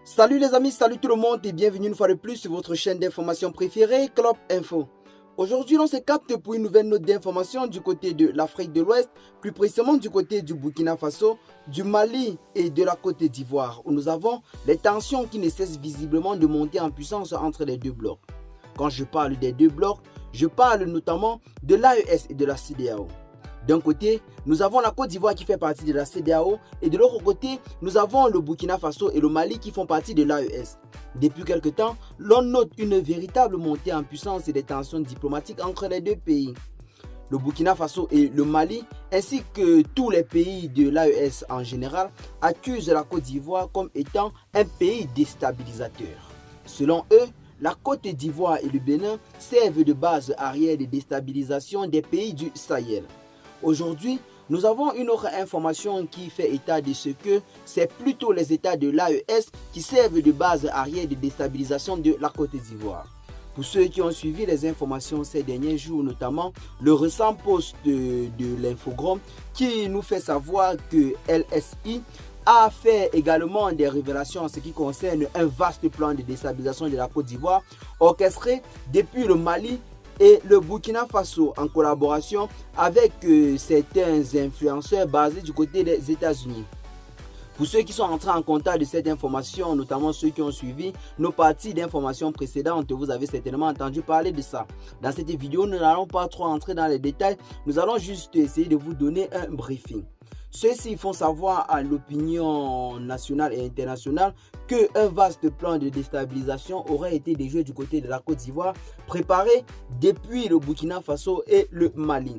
Salut les amis, salut tout le monde et bienvenue une fois de plus sur votre chaîne d'information préférée, Clop Info. Aujourd'hui, on se capte pour une nouvelle note d'information du côté de l'Afrique de l'Ouest, plus précisément du côté du Burkina Faso, du Mali et de la Côte d'Ivoire, où nous avons les tensions qui ne cessent visiblement de monter en puissance entre les deux blocs. Quand je parle des deux blocs, je parle notamment de l'AES et de la CEDEAO. D'un côté, nous avons la Côte d'Ivoire qui fait partie de la CEDEAO et de l'autre côté, nous avons le Burkina Faso et le Mali qui font partie de l'AES. Depuis quelque temps, l'on note une véritable montée en puissance et des tensions diplomatiques entre les deux pays. Le Burkina Faso et le Mali, ainsi que tous les pays de l'AES en général, accusent la Côte d'Ivoire comme étant un pays déstabilisateur. Selon eux, la Côte d'Ivoire et le Bénin servent de base arrière de déstabilisation des pays du Sahel. Aujourd'hui, nous avons une autre information qui fait état de ce que c'est plutôt les États de l'AES qui servent de base arrière de déstabilisation de la Côte d'Ivoire. Pour ceux qui ont suivi les informations ces derniers jours, notamment le récent post de l'Infogrom qui nous fait savoir que LSI a fait également des révélations en ce qui concerne un vaste plan de déstabilisation de la Côte d'Ivoire orchestré depuis le Mali et le Burkina Faso en collaboration avec certains influenceurs basés du côté des États-Unis. Pour ceux qui sont entrés en contact de cette information, notamment ceux qui ont suivi nos parties d'informations précédentes, vous avez certainement entendu parler de ça. Dans cette vidéo, nous n'allons pas trop entrer dans les détails, nous allons juste essayer de vous donner un briefing. Ceux-ci font savoir à l'opinion nationale et internationale qu'un vaste plan de déstabilisation aurait été déjoué du côté de la Côte d'Ivoire, préparé depuis le Burkina Faso et le Mali.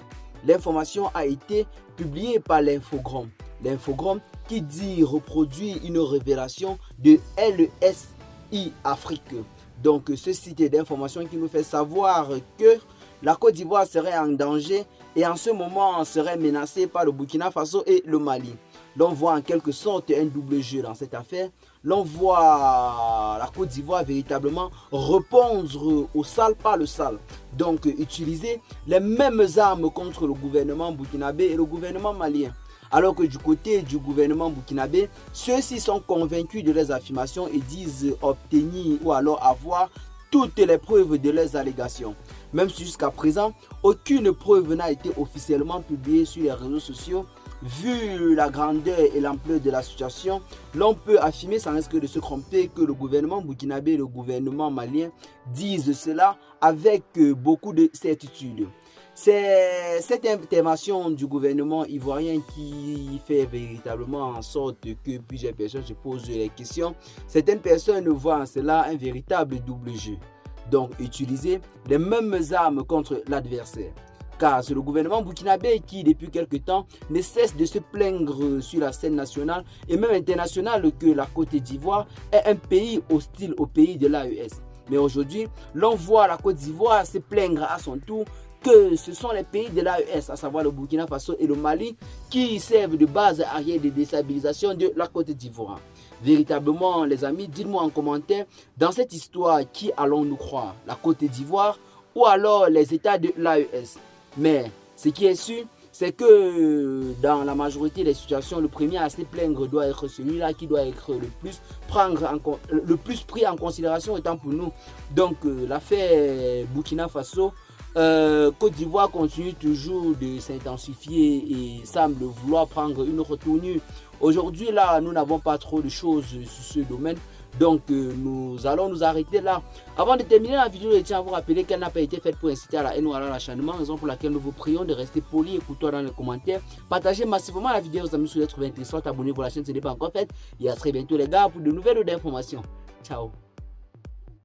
L'information a été publiée par l'Infogrom. L'Infogrom qui dit reproduire une révélation de LSI Afrique. Donc ce site d'information qui nous fait savoir que la Côte d'Ivoire serait en danger et en ce moment serait menacée par le Burkina Faso et le Mali. L'on voit en quelque sorte un double jeu dans cette affaire. L'on voit la Côte d'Ivoire véritablement répondre au sale par le sale. Donc utiliser les mêmes armes contre le gouvernement burkinabé et le gouvernement malien. Alors que du côté du gouvernement burkinabé, ceux-ci sont convaincus de leurs affirmations et disent obtenir ou alors avoir toutes les preuves de leurs allégations. Même si jusqu'à présent, aucune preuve n'a été officiellement publiée sur les réseaux sociaux, vu la grandeur et l'ampleur de la situation, l'on peut affirmer sans risque de se tromper que le gouvernement burkinabé et le gouvernement malien disent cela avec beaucoup de certitude. C'est cette intervention du gouvernement ivoirien qui fait véritablement en sorte que plusieurs personnes se posent les questions. Certaines personnes voient en cela un véritable double jeu. Donc utiliser les mêmes armes contre l'adversaire. Car c'est le gouvernement burkinabé qui depuis quelque temps ne cesse de se plaindre sur la scène nationale et même internationale que la Côte d'Ivoire est un pays hostile au pays de l'AES. Mais aujourd'hui, l'on voit la Côte d'Ivoire se plaindre à son tour que ce sont les pays de l'AES, à savoir le Burkina Faso et le Mali, qui servent de base arrière de déstabilisation de la Côte d'Ivoire. Véritablement, les amis, dites-moi en commentaire, dans cette histoire, qui allons-nous croire? La Côte d'Ivoire ou alors les États de l'AES? Mais ce qui est sûr, c'est que dans la majorité des situations, le premier à se plaindre doit être celui-là qui doit être le plus pris en considération étant pour nous. Donc l'affaire Burkina Faso, Côte d'Ivoire continue toujours de s'intensifier et semble vouloir prendre une autre tournure. Aujourd'hui là, nous n'avons pas trop de choses sur ce domaine. Donc nous allons nous arrêter là. Avant de terminer la vidéo, je tiens à vous rappeler qu'elle n'a pas été faite pour inciter à la haine ou à l'acharnement, raison pour laquelle nous vous prions de rester poli et courtois dans les commentaires. Partagez massivement la vidéo aux amis si vous êtes trouvé intéressante, abonnez-vous à la chaîne si ce n'est pas encore fait. Et à très bientôt les gars pour de nouvelles informations. Ciao.